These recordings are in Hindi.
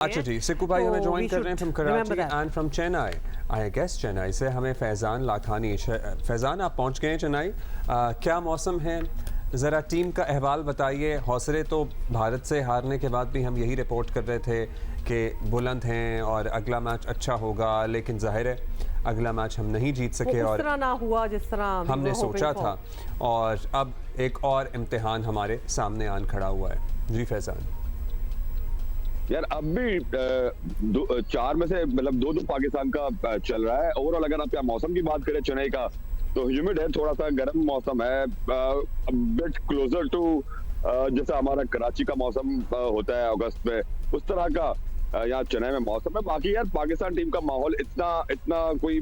अच्छा जी, सिक्कू भाई हमें ज्वाइन कर रहे हैं from Karachi and from Chennai. I guess Chennai से हमें फैज़ान लाखानी। फैज़ान, आप पहुंच गए हैं चेन्नई। क्या मौसम है, ज़रा टीम का अहवाल बताइए। हौसले तो भारत से हारने के बाद भी हम यही रिपोर्ट कर रहे थे कि बुलंद हैं और अगला मैच अच्छा होगा, लेकिन ज़ाहिर है अगला मैच हम नहीं जीत सके और तरह ना हुआ जिस तरह हमने सोचा था, और अब एक और इम्तिहान हमारे सामने आन खड़ा हुआ है। जी फैज़ान। यार अब भी चार में से मतलब दो पाकिस्तान का चल रहा है। ओवरऑल अगर आप यहाँ मौसम की बात करें चेन्नई का, तो ह्यूमिड है, थोड़ा सा गर्म मौसम है, बिट क्लोजर टू जैसा हमारा कराची का मौसम होता है अगस्त में, उस तरह का यहाँ चेन्नई में मौसम है। बाकी यार पाकिस्तान टीम का माहौल इतना कोई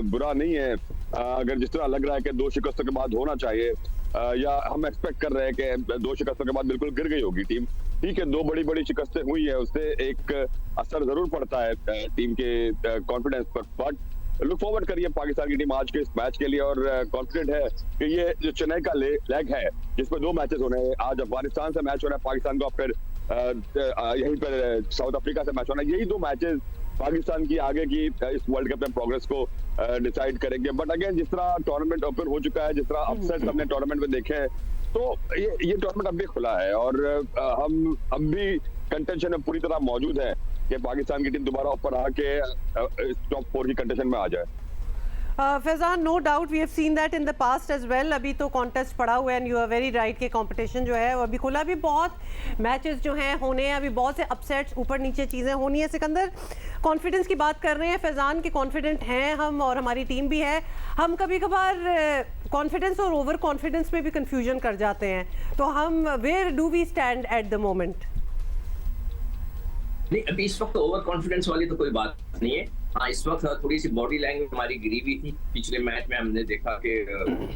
बुरा नहीं है। अगर जिस तरह लग रहा है कि दो शिकस्तों के बाद होना चाहिए, या हम एक्सपेक्ट कर रहे हैं कि दो शिकस्तों के बाद बिल्कुल गिर गई होगी टीम। ठीक है, दो बड़ी शिकस्तें हुई है, उससे एक असर जरूर पड़ता है टीम के कॉन्फिडेंस पर। बट लुक फॉरवर्ड करिए पाकिस्तान की टीम आज के इस मैच के लिए, और कॉन्फिडेंट है कि ये जो चेन्नई का लेग है जिसमें दो मैचेस होने हैं, आज अफगानिस्तान से मैच होना है पाकिस्तान को, फिर यहीं पर साउथ अफ्रीका से मैच होना है। यही दो मैचेस पाकिस्तान की आगे की इस वर्ल्ड कप में प्रोग्रेस को डिसाइड करेंगे। बट अगेन जिस तरह टूर्नामेंट ओपन हो चुका है, जिस तरह अपसेट हमने टूर्नामेंट में देखे हैं, तो ये टूर्नामेंट अब भी खुला है और हम अब भी कंटेंशन में पूरी तरह मौजूद है कि पाकिस्तान की टीम दोबारा ऊपर आके टॉप 4 की कंटेंशन में आ जाए। Faizan, no doubt we have seen that in the past as well. अभी तो कॉन्टेस्ट पड़ा हुआ है and you are very right कि कंपटीशन जो है वो अभी खुला, भी बहुत मैचेस जो हैं होने हैं, अभी बहुत से अपसेट्स ऊपर नीचे चीज़ें होनी है। सिकंदर, कॉन्फिडेंस की बात कर रहे हैं फैजान कि कॉन्फिडेंट हैं हम और हमारी टीम भी है। हम कभी कभार कॉन्फिडेंस और ओवर कॉन्फिडेंस में भी कंफ्यूजन कर जाते हैं, तो हम where do we stand at the moment? नहीं, अभी इस वक्त ओवर कॉन्फिडेंस वाली तो कोई बात नहीं है। हाँ, इस वक्त थोड़ी सी बॉडी लैंग्वेज हमारी गिरी हुई थी। पिछले मैच में हमने देखा कि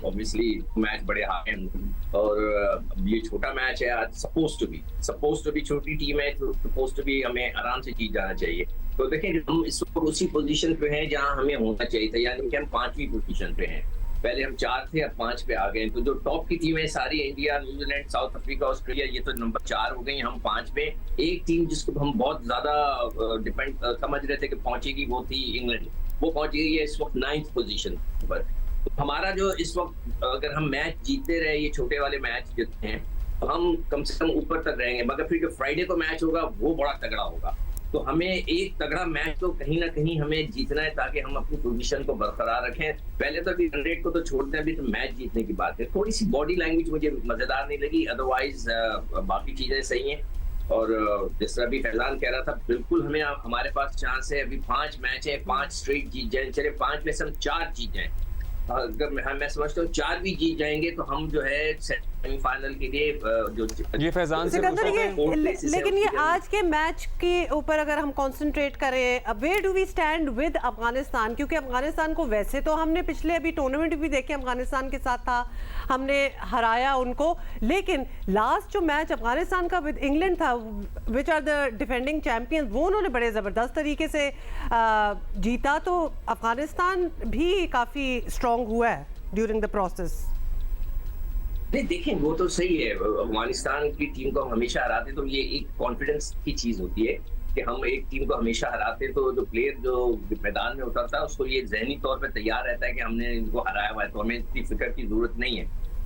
ऑब्वियसली मैच बड़े हाई हैं और ये छोटा मैच है आज। सपोज टू बी छोटी टीम है, तो सपोज टू बी हमें आराम से जीत जाना चाहिए। तो देखें हम इस वक्त उसी पोजीशन पे हैं जहां हमें होना चाहिए था, यानी कि हम 5वीं पोजीशन पे हैं। पहले हम 4 थे, अब 5 पे आ गए। तो जो टॉप की टीम है सारी, India, New Zealand, south Africa, Australia, ये तो नंबर 4 हो गई, हम 5 पे। एक टीम जिसको हम बहुत ज्यादा डिपेंड समझ रहे थे कि पहुंचेगी, वो थी इंग्लैंड। वो पहुंच गई है इस वक्त 9th पोजीशन पर। तो हमारा जो इस वक्त अगर हम मैच जीतते रहे, ये छोटे वाले मैच जीतते हैं, तो हम कम से कम ऊपर तक रहेंगे। मगर फिर जो फ्राइडे को मैच होगा वो बड़ा तगड़ा होगा। तो हमें एक तगड़ा मैच तो कहीं ना कहीं हमें जीतना है, ताकि हम अपनी पोजीशन को बरकरार रखें। पहले तो अभी रन रेट को तो छोड़ते हैं, अभी तो मैच जीतने की बात है। थोड़ी सी बॉडी लैंग्वेज मुझे मजेदार नहीं लगी, अदरवाइज बाकी चीजें सही हैं। और जिस तरह भी फैजान कह रहा था, बिल्कुल हमारे पास चांस है। अभी 5 मैच है, 5 स्ट्रेट जीत जाए, चले 5 में से हम 4 जीत जाए। अगर मैं समझता हूँ 4 भी जीत जाएंगे तो हम जो है सेमीफाइनल के लिए जो ये फैजान से लेकिन ये आज के मैच के ऊपर अगर हम कंसंट्रेट करें, where do we stand with Afghanistan? क्योंकि अफगानिस्तान को वैसे तो हमने पिछले अभी टूर्नामेंट भी देखे, अफगानिस्तान के साथ था, हमने हराया उनको, लेकिन लास्ट जो मैच अफगानिस्तान का विद इंग्लैंड था, which are the defending champions, वो उन्होंने बड़े ज़बरदस्त तरीके से जीता। तो अफगानिस्तान भी काफ़ी स्ट्रॉन्ग हुआ है ड्यूरिंग द प्रोसेस। नहीं, देखें वो तो सही है, अफगानिस्तान की टीम को हम हमेशा हराते, तो ये एक कॉन्फिडेंस की चीज होती है कि हम एक टीम को हमेशा हराते, तो जो प्लेयर जो मैदान में उतरता है उसको ये जहनी तौर पे तैयार रहता है कि हमने इनको हराया हुआ है, तो हमें इतनी फिक्र की जरूरत नहीं है।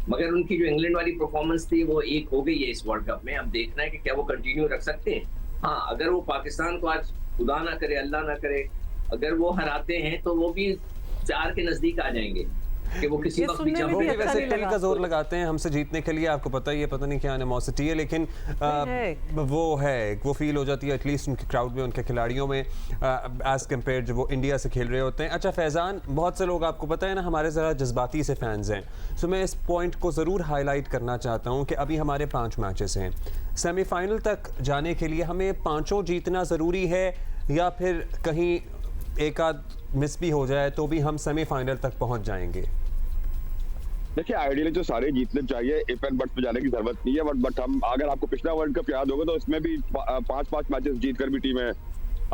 मगर उनकी जो इंग्लैंड वाली परफॉर्मेंस थी वो एक हो गई है इस वर्ल्ड कप में। अब देखना है कि क्या वो कंटिन्यू रख सकते हैं। हाँ, अगर वो पाकिस्तान को आज खुदा ना करे, अल्लाह ना करे, अगर वो हराते हैं तो वो भी 4 के नजदीक आ जाएंगे कि वो किसी वक्त भी वैसे टिल का जोर लगाते हैं हमसे जीतने के लिए। आपको पता ही है, पता नहीं क्या एनिमोसिटी है, लेकिन वो फील हो जाती है एटलीस्ट उनके क्राउड में, उनके खिलाड़ियों में, एज कम्पेयर जब वो इंडिया से खेल रहे होते हैं। अच्छा फैजान, बहुत से लोग, आपको पता है ना, हमारे ज़रा जज्बाती से फैंस हैं, सो मैं इस पॉइंट को ज़रूर हाईलाइट करना चाहता हूँ कि अभी हमारे 5 मैचेस हैं। सेमीफाइनल तक जाने के लिए हमें 5 जीतना ज़रूरी है, या फिर कहीं एक आध मिस भी हो जाए तो भी हम सेमीफाइनल तक पहुँच जाएंगे? देखिए, आइडियली तो सारे जीतने चाहिए, इफ एंड बट्स पे जाने की जरूरत नहीं है। बट हम, अगर आपको पिछला वर्ल्ड कप याद होगा, तो इसमें भी 5 मैचेस जीतकर भी टीमें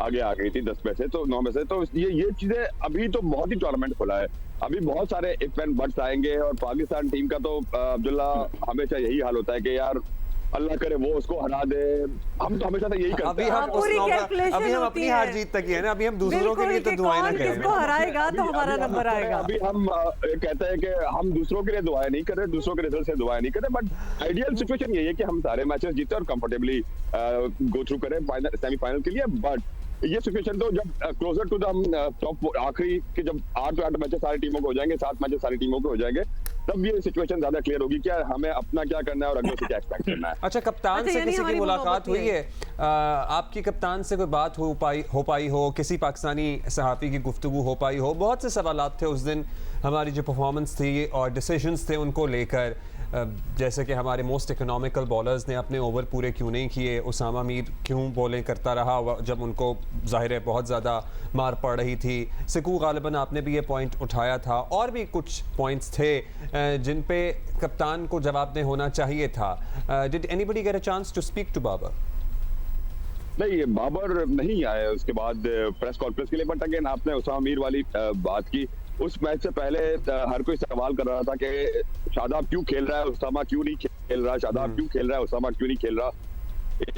आगे आ गई थी 10 में से, तो 9 में से। तो ये चीजें, अभी तो बहुत ही टूर्नामेंट खुला है, अभी बहुत सारे इफ एंड बट्स आएंगे। और पाकिस्तान टीम का तो अब्दुल्ला हमेशा यही हाल होता है कि यार अल्लाह करे वो उसको हरा दे। हम तो हमेशा यही करते अभी हैं। हम पूरी उस नौका- calculation अभी हम होती अपनी है। हार जीत तक ही है ना, अभी हम दूसरों के लिए तो बिल्कुल, कि दुआएं ना कौन करें। किसको हराएगा तो हमारा अभी नंबर हम आएगा। अभी हम कहते हैं कि हम दूसरों के लिए दुआएं नहीं कर रहे, दूसरों के रिजल्ट से दुआएं नहीं कर रहे, बट आइडियल सिचुएशन यही है कि हम सारे मैचेस जीते और कंफर्टेबली गो थ्रू करें सेमीफाइनल के लिए। बट ये सिचुएशन तो जब क्लोजर टू द टॉप आखिरी के जब 8 मैचेस सारी टीमों को हो जाएंगे, 7 मैचेस सारी टीमों को हो जाएंगे, तब ये सिचुएशन ज्यादा क्लियर होगी क्या हमें अपना क्या करना है और अगले से क्या एक्सपेक्ट करना है। अच्छा, कप्तान अच्छा, से यानी किसी की हमारी मुलाकात मोहब्बत हुई है? आपकी कप्तान से कोई बात हो पाई हो, किसी पाकिस्तानी सहाफ़ी की गुफ्तगू हो पाई हो? बहुत से सवालात थे उस दिन हमारी जो परफॉर्मेंस थी और डिसीजंस थे उनको लेकर, जैसे कि हमारे मोस्ट इकोनॉमिकल बॉलर्स ने अपने ओवर पूरे क्यों नहीं किए, उसामा मीर क्यों बॉलिंग करता रहा जब उनको ज़ाहिर है बहुत ज़्यादा मार पड़ रही थी। सिकू गालिबन आपने भी ये पॉइंट उठाया था, और भी कुछ पॉइंट्स थे जिन पे कप्तान को जवाबदेह होना चाहिए था। Did anybody get a chance to speak to Babar? नहीं, बाबर नहीं आए उसके बाद प्रेस कॉन्फ्रेंस के लिए, बट अगेन आपने उसामा मीर वाली बात की। उस मैच से पहले हर कोई सवाल कर रहा था कि शादाब क्यों खेल रहा है, उसामा क्यों नहीं खेल रहा, शादाब क्यों खेल रहा है, उसामा क्यों नहीं खेल रहा।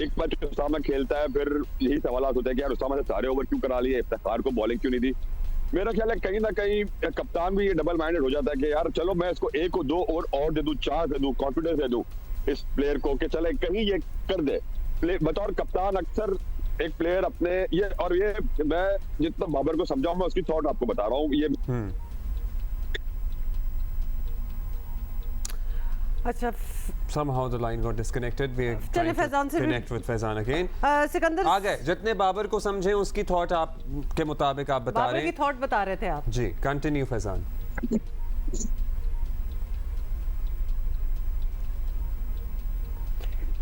एक मैच उसामा खेलता है, फिर यही सवाल होते हैं कि यार उसामा से सारे ओवर क्यों करा लिए, इफ्तिखार को बॉलिंग क्यों नहीं दी। मेरा ख्याल है कहीं ना कहीं कप्तान भी ये डबल माइंडेड हो जाता है कि यार चलो मैं इसको 1 और 2 ओवर दे दूं, 4 दे दूं, कॉन्फिडेंस दे दूं इस प्लेयर को कि चले कहीं ये कर दे। बतौर कप्तान अक्सर एक प्लेयर अपने ये, और ये मैं जितना बाबर को समझाऊं, मैं उसकी थॉट आपको बता रहा हूँ। ये अच्छा, Somehow the line got disconnected. We are trying Faizan to से भी- connect with Faizan again. Sikandar, आ गए, जितने बाबर को समझे उसकी थॉट आप के मुताबिक आप बता बाबर रहे की हैं। थॉट बता रहे थे आप। जी, कंटिन्यू फैजान।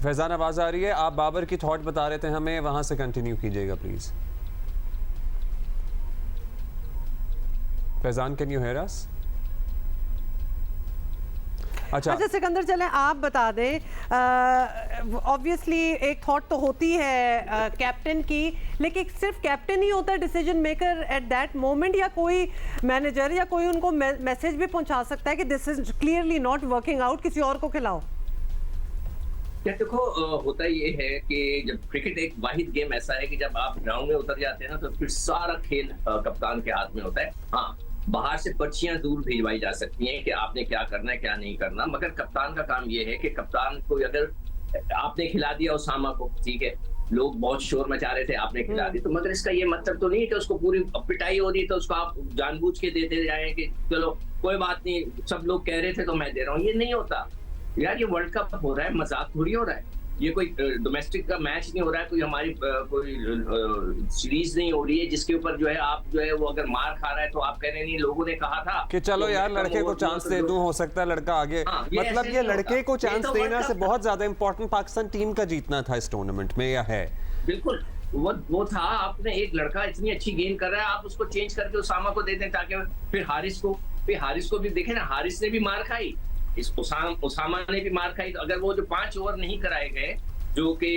फैजान आवाज आ रही है? आप बाबर की थॉट बता रहे थे हमें, वहां से कंटिन्यू कीजिएगा please. Faizan, can you here अस? अच्छा, सिकंदर, चलें आप बता दें। ऑब्वियसली एक थॉट तो होती है कैप्टन की, लेकिन सिर्फ कैप्टन ही होता है decision maker at that moment, या कोई मैनेजर या कोई उनको मैसेज भी पहुंचा सकता है कि this is clearly not working out, किसी और को खिलाओ? क्या देखो, होता ये है कि जब क्रिकेट एक वाहिद गेम ऐसा है कि जब आप ग्राउंड में उतर जाते हैं ना, तो फिर सारा खेल कप्तान के हाथ में होता है। हाँ, बाहर से पर्चियां दूर भिजवाई जा सकती हैं कि आपने क्या करना है क्या नहीं करना, मगर कप्तान का काम ये है कि कप्तान को अगर आपने खिला दिया उसामा को, ठीक है, लोग बहुत शोर मचा रहे थे, आपने खिला दी, तो मगर इसका ये मतलब तो नहीं है कि उसको पूरी पिटाई हो रही है तो उसको आप जानबूझ के देते जाए कि चलो कोई बात नहीं, सब लोग कह रहे थे तो मैं दे रहा हूँ। ये नहीं होता यार, ये वर्ल्ड कप हो रहा है, मजाक थोड़ी हो रहा है। ये कोई डोमेस्टिक का मैच नहीं हो रहा है, कोई हमारी कोई सीरीज नहीं हो रही है जिसके ऊपर जो है आप जो है वो अगर मार खा रहा है तो आप कह रहे नहीं, लोगों ने कहा था कि चलो तो यार लड़के को चांस दे दूं, हो सकता है लड़का आगे। हाँ, ये मतलब ऐसे ये नहीं लड़के होता। को ये चांस तो देना वर्ल्ड से कप बहुत ज्यादा इंपॉर्टेंट पाकिस्तान टीम का जीतना था इस टूर्नामेंट में, या है? बिल्कुल वो था। आपने एक लड़का इतनी अच्छी गेंद कर रहा है, आप उसको चेंज करके उसामा को दे दें ताकि फिर हारिस को भी देखे ना, हारिस ने भी मार खाई, इस उसामा ने भी मार खाई। तो अगर वो जो 5 ओवर नहीं कराए गए जो कि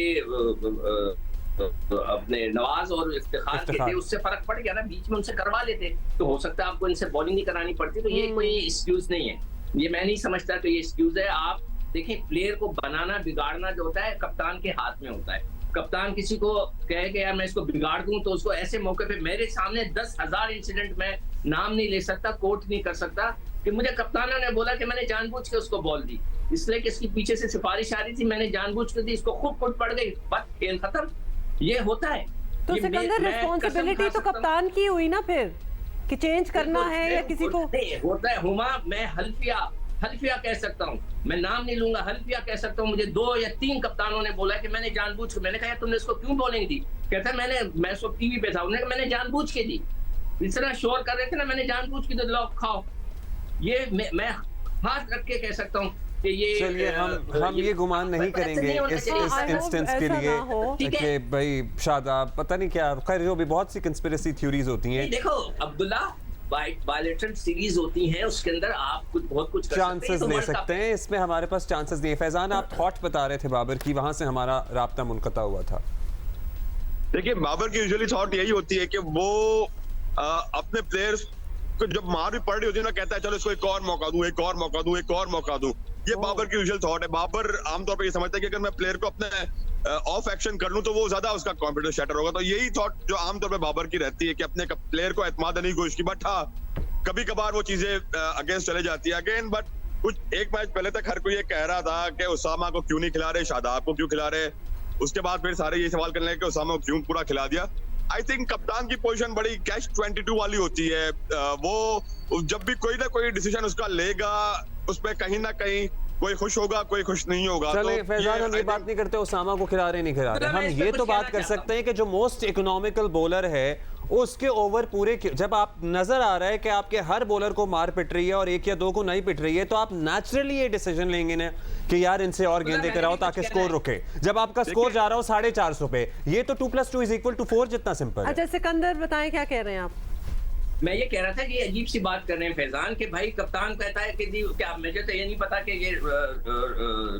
अपने नवाज और इफ्तिखार के थे, उससे फर्क पड़ गया ना, बीच में उनसे करवा लेते तो हो सकता है आपको इनसे बॉलिंग नहीं करानी पड़ती। तो ये कोई एक्सक्यूज नहीं है, ये मैं नहीं समझता तो ये एक्सक्यूज है। आप देखें, प्लेयर को बनाना बिगाड़ना जो होता है कप्तान के हाथ में होता है। कप्तान किसी को कहे कि यार मैं इसको बिगाड़ दूं, तो उसको ऐसे मौके पे मेरे सामने 10,000 इंसिडेंट में नाम नहीं ले सकता, कोट नहीं कर सकता कि मुझे कप्तानों ने बोला कि मैंने जानबूझ के उसको बॉल दी, इसलिए कि इसकी पीछे से सिफारिश आ रही थी, मैंने जानबूझ के दी, इसको खुद पड़ गई, बस खेल खत्म। ये होता है। तो सिकंदर, रिस्पॉन्सिबिलिटी तो कप्तान की हुई ना फिर, कि चेंज करना है या किसी को? नहीं होता है हुमा, मैं हल्फिया कह सकता हूँ, मैं नाम नहीं लूंगा, हल्फिया कह सकता हूँ। मुझे 2 या 3 कप्तानों ने बोला कि मैंने जानबूझ के, मैंने कहा तुमने इसको क्यों बॉलिंग दी? कहता है मैं उसको टीवी पे था, उन्होंने मैंने जानबूझ के दी, इतना शोर कर रहे थे ना, मैंने जानबूझ के लो खाओ। ये मैं हाथ रख के कह सकता हूँ कि ये, चलिए हम ये गुमान नहीं करेंगे इस इंस्टेंस के लिए कि भाई शादाब पता नहीं क्या, खैर जो भी बहुत सी कंस्पिरेसी थ्योरीज होती हैं। देखो अब्दुल्ला, बायलैटरल सीरीज होती हैं, उसके अंदर आप बहुत कुछ चांसेस ले सकते हैं, इसमें हमारे पास चांसेस नहीं है। फैजान, आप थॉट बता रहे थे बाबर की, वहां से हमारा राब्ता मुनक़ता हुआ था। देखिए, बाबर की यूजुअली थॉट यही होती है कि वो अपने प्लेयर्स को जब मार भी पड़ रही होती है ना, कहता है चलो इसको एक और मौका दूं, एक और मौका दूं, एक और मौका दूं। ये बाबर की यूजुअल थॉट है। बाबर आमतौर पर ये समझता है कि अगर मैं प्लेयर को अपने ऑफ एक्शन कर लूं तो वो ज्यादा उसका कॉन्फिडेंस शैटर होगा। तो यही थॉट जो आमतौर पर बाबर की रहती है कि अपने प्लेयर को एतमाद नहीं कोशिश की। बट हाँ, कभी कभार वो चीजें अगेंस्ट चले जाती है अगेन। बट कुछ एक मैच पहले तक हर कोई ये कह रहा था कि उसामा को क्यों नहीं खिला रहे, शादाब को क्यों खिला रहे। उसके बाद फिर सारे ये सवाल करने लगे कि उसामा को क्यों पूरा खिला दिया। आई थिंक कप्तान की पोजीशन बड़ी कैच 22 वाली होती है। वो जब भी कोई ना कोई डिसीजन उसका लेगा, उसमें कहीं ना कहीं कोई खुश होगा, कोई खुश नहीं होगा। चले तो फैजान, हम ये बात नहीं करते उसामा को खिला रहे नहीं खिला रहे, हम ये तो बात कर सकते हैं कि जो मोस्ट इकोनॉमिकल बॉलर है उसके ओवर पूरे, जब आप नजर आ रहा है कि आपके हर बॉलर को मार पिट रही है और एक या दो को नहीं पिट रही है, तो आप नेचुरली ये डिसीजन लेंगे ना कि यार इनसे और गेंदे कराओ ताकि स्कोर रुके। जब आपका स्कोर जा रहा हो 450 पे, ये तो 2+2 = 4 जितना सिंपल है। अच्छा सिकंदर बताएं क्या कह रहे हैं आप? मैं ये कह रहा था कि ये अजीब सी बात कर रहे हैं फैजान कि भाई कप्तान कहता है कि जी क्या, मुझे तो ये नहीं पता कि ये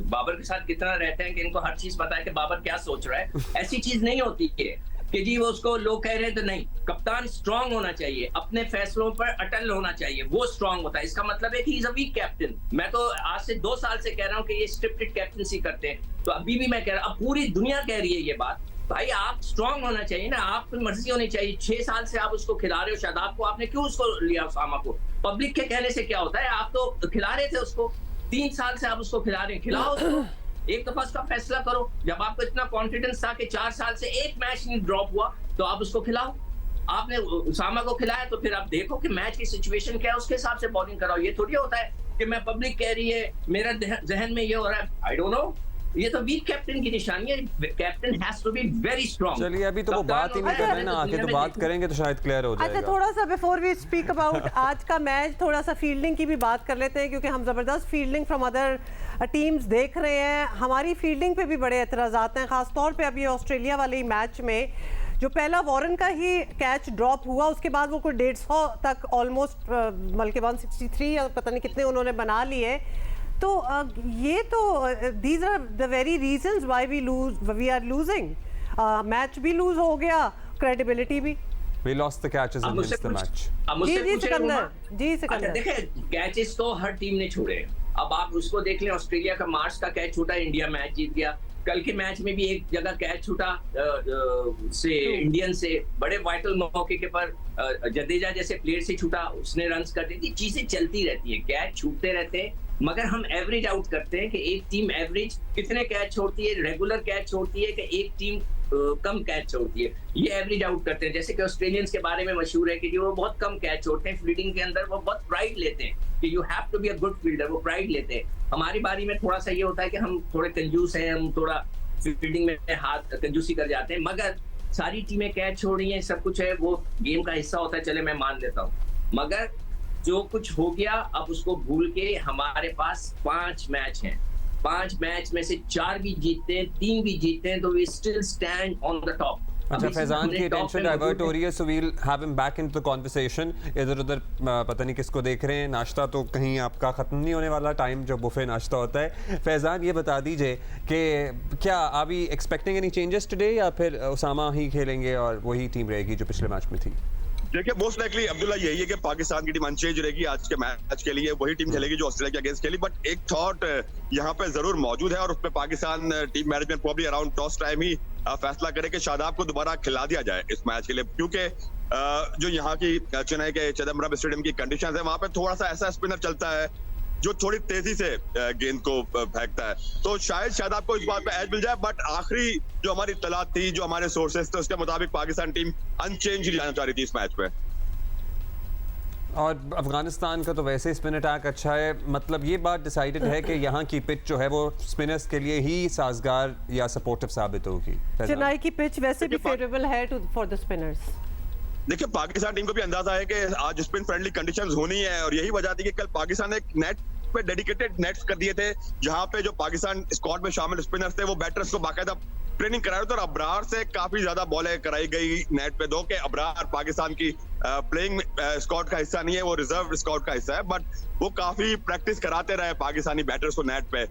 बाबर के साथ कितना रहते हैं कि इनको हर चीज पता है कि बाबर क्या सोच रहा है। ऐसी चीज नहीं होती है कि जी वो उसको लोग कह रहे हैं तो नहीं। कप्तान स्ट्रांग होना चाहिए, अपने फैसलों पर अटल होना चाहिए, वो स्ट्रांग होता है। इसका मतलब है कि he is a weak captain. मैं तो आज से 2 साल से कह रहा हूँ कि ये स्क्रिप्टेड कैप्टनसी करते हैं, तो अभी भी मैं कह रहा हूँ, अब पूरी दुनिया कह रही है ये बात। भाई आप स्ट्रांग होना चाहिए ना, आपकी मर्जी होनी चाहिए। 6 साल से आप उसको खिला रहे हो, शादाब को आपने क्यों उसको लिया, उसामा को? पब्लिक के कहने से क्या होता है? आप तो खिला रहे थे उसको, 3 साल से आप उसको खिला रहे हैं, खिलाओ उसको। एक दफा उसका फैसला करो। जब आपको इतना कॉन्फिडेंस था कि 4 साल से एक मैच नहीं ड्रॉप हुआ, तो आप उसको खिलाओ। आपने उसामा को खिलाया तो फिर आप देखो कि मैच की सिचुएशन क्या है, उसके हिसाब से बॉलिंग कराओ। ये थोड़ी होता है कि मैं पब्लिक कह रही है, मेरा जहन में ये हो रहा है। आई डोंट नो, ये तो वीक कैप्टन की निशानी है। Captain has to be very strong. चलिए अभी तो वो बात ही नहीं कर रहे ना, आके तो बात करेंगे तो शायद क्लियर हो जाएगा। अच्छा थोड़ा सा बिफोर वी स्पीक अबाउट आज का मैच, थोड़ा सा फील्डिंग की भी बात कर लेते हैं, क्योंकि हम जबरदस्त फील्डिंग फ्रॉम अदर टीम्स देख रहे हैं। हमारी फील्डिंग पे भी बड़े एतराज़ात हैं, खासतौर पे अभी ऑस्ट्रेलिया वाले मैच में जो पहला वॉरेन का ही कैच ड्रॉप हुआ, उसके बाद वो कोई 150 तक ऑलमोस्ट बल्कि 163 या पता नहीं कितने उन्होंने बना लिए। तो ये तो these are the very reasons why we are losing. Match भी लूज हो गया, क्रेडिबिलिटी भी। We lost the catches and missed the match. जी सिकंदर, जी सिकंदर। देखिए कैचेस तो हर टीम ने छोड़े। अब आप उसको देख लें, ऑस्ट्रेलिया का मार्च का कैच छूटा, इंडिया मैच जीत गया। कल के मैच में भी एक जगह कैच छूटा से इंडियन से, बड़े वाइटल मौके के पर जडेजा जैसे प्लेयर से छूटा, उसने रन्स कर दी थी। चीजें चलती रहती है, कैच छूटते रहते हैं, मगर हम एवरेज आउट करते हैं कि एक टीम एवरेज कितने कैच छोड़ती है, रेगुलर कैच छोड़ती है कि एक टीम कम कैच छोड़ती है, ये एवरेज आउट करते हैं। जैसे कि ऑस्ट्रेलियंस के बारे में मशहूर है कि जो वो बहुत कम कैच छोड़ते हैं, फील्डिंग के अंदर वो बहुत प्राइड लेते हैं कि you have to be a good fielder, वो प्राइड लेते हैं। हमारी बारी में थोड़ा सा ये होता है कि हम थोड़े कंजूस हैं, हम थोड़ा फील्डिंग में हाथ कंजूसी कर जाते हैं। मगर सारी टीमें कैच छोड़ रही हैं, सब कुछ है, वो गेम का हिस्सा होता है, चले मैं मान लेता हूँ। मगर जो कुछ हो गया अब उसको भूल के हमारे पास 5 मैच हैं, 5 मैच में से 4 भी जीतते हैं, 3 भी जीतते हैं, तो we still stand on the top. अच्छा फैजान की अटेंशन डाइवर्ट हो रही है, so we'll have him back into the conversation. इधर उधर पता नहीं किसको देख रहे हैं, नाश्ता तो कहीं आपका ख़त्म नहीं होने वाला टाइम जो बुफे नाश्ता होता है। फैजान ये बता दीजिए कि क्या are we expecting any changes today, या फिर उसामा ही खेलेंगे और वही टीम रहेगी जो पिछले मैच में थी? देखिए मोस्ट लाइकली अब्दुल्ला यही है कि पाकिस्तान की टीम अनचेंज रहेगी आज के मैच के लिए, वही टीम खेलेगी जो ऑस्ट्रेलिया के अगेंस्ट खेली। बट एक थॉट यहाँ पे जरूर मौजूद है और उसमें Pakistan team management probably around toss time ही फैसला करे कि शादाब को दोबारा खिला दिया जाए इस मैच के लिए, क्योंकि जो यहाँ की चेन्नई के चिदम्बरम स्टेडियम की कंडीशन है, वहां पे थोड़ा सा ऐसा स्पिनर चलता है जो थोड़ी तेजी से गेंद को फेंकता है, तो शायद शादाब को इस बात पे एज मिल जाए। बट आखिरी जो हमारी इत्तला थी, जो हमारे सोर्सेस थे, उसके मुताबिक पाकिस्तान टीम अनचेंज ही जाना चाह रही थी इस मैच पे। और अफगानिस्तान का तो वैसे ही स्पिन अटैक अच्छा है, मतलब ये बात डिसाइडेड है कि यहाँ की पिच जो है वो स्पिनर्स के लिए ही साजगार या सपोर्टिव साबित होगी। चेन्नई की पिच वैसे भी फेवरेबल है फॉर द स्पिनर्स। देखिए पाकिस्तान टीम को भी अंदाजा है कि आज स्पिन फ्रेंडली कंडीशंस होनी है, और यही वजह थी कि कल पाकिस्तान ने एक नेट पे डेडिकेटेड नेट्स कर दिए थे, जहां पे जो पाकिस्तान स्क्वाड में शामिल स्पिनर्स थे वो बैटर्स को बाकायदा ट्रेनिंग करा रहे थे, और अबरार से काफी ज्यादा बॉलें कराई गई नेट पे। दो के अबरार पाकिस्तान की प्लेइंग स्क्वाड का हिस्सा नहीं है, वो रिजर्व स्क्वाड का हिस्सा है, बट वो काफी प्रैक्टिस कराते रहे पाकिस्तानी बैटर्स को नेट पे।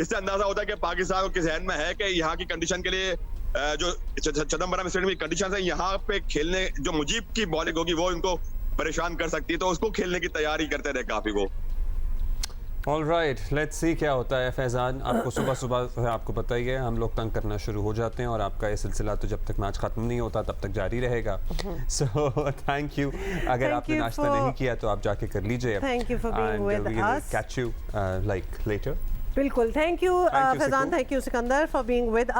इससे अंदाजा होता है कि पाकिस्तान को किस जहन में है कि यहाँ की कंडीशन के लिए जो चिदम्बरम स्टेडियम की कंडीशन है, यहाँ पे खेलने जो मुजीब की बॉलिंग होगी वो इनको परेशान कर सकती है, तो उसको खेलने की तैयारी करते रहे काफी वो। ऑलराइट, लेट्स सी क्या होता है। फैजान, आपको सुबह सुबह आपको पता ही है हम लोग तंग करना शुरू हो जाते हैं और आपका ये सिलसिला तो जब तक मैच खत्म नहीं होता तब तक जारी रहेगा। So thank you. अगर Thank आपने you नाश्ता नहीं किया तो आप जाके कर लीजिए। Thank you for being with us. Catch you like later. बिल्कुल, thank you Thank you, Faizan, Siku. Thank you Sikandar for being with us.